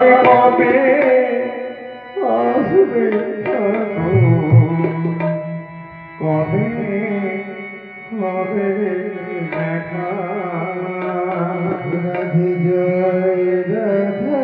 কবে আসবে কবে হবে দেখা রাধে জয় রাধা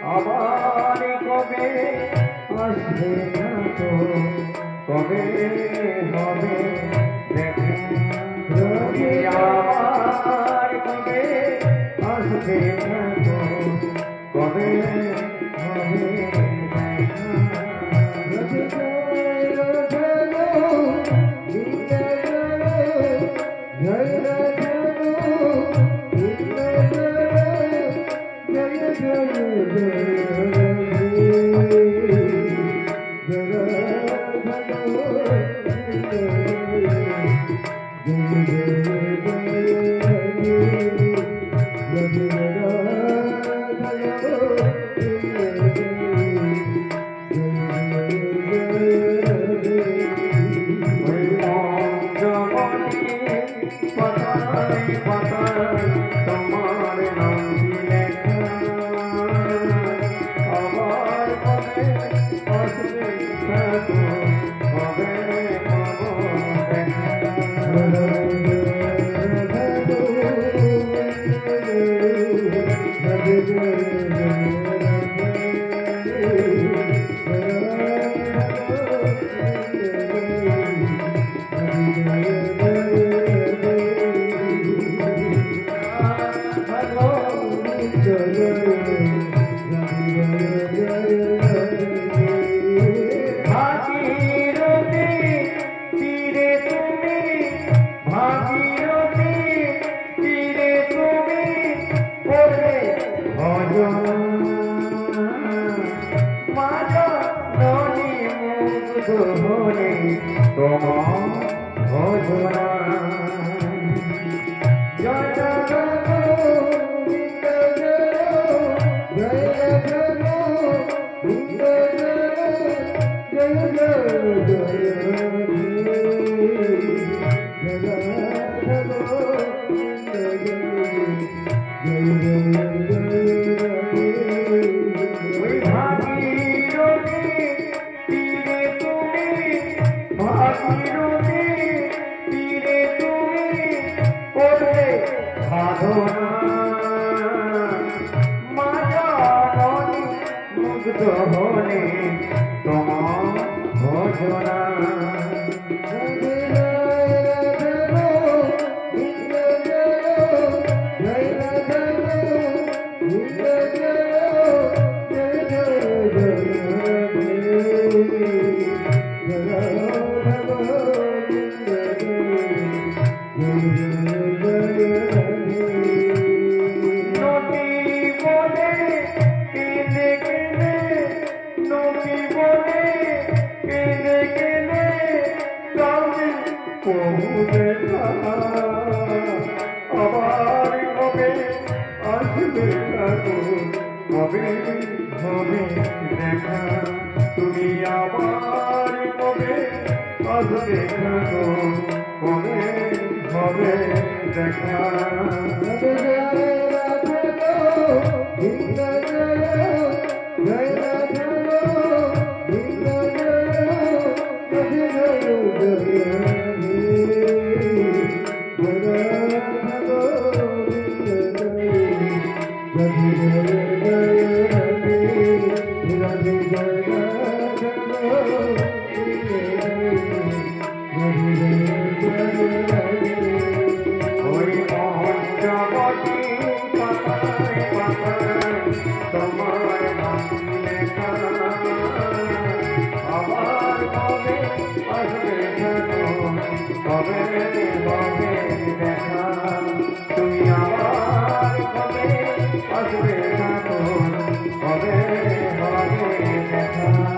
আবার কবে আসবে না তো কবে হবে দেখা আবার কবে আসবে না তো কবে হবে দেখা থাকো কবে পাবো দেখা ভাগীরথী তীরে তুমি ভাগীরথী তীরে তুমি করলে ভজন মাতা নদী মুগ্ধ হলে তোমার ভজনা জয় ওই ভাগীরথী তীরে তুমি ভাগীরথী তীরে তুমি করলে সাধনা মাতা নদী মুগ্ধ হলে তোমার ভজনা নদী বলে কেঁদে কেঁদে নদী বলে কেঁদে কেঁদে কাঁদে প্রভু দেখা আবার কবে আসবে ঠাকুর কবে হবে দেখা তুমি আবার কবে আসবে ঠাকুর কবে হবে দেখা ওই পঞ্চবটী পাতায় পাতায় তোমার নাম লেখা আবার কবে আসবে ঠাকুর কবে হবে দেখা তুমি আবার কবে আসবে ঠাকুর কবে হবে দেখা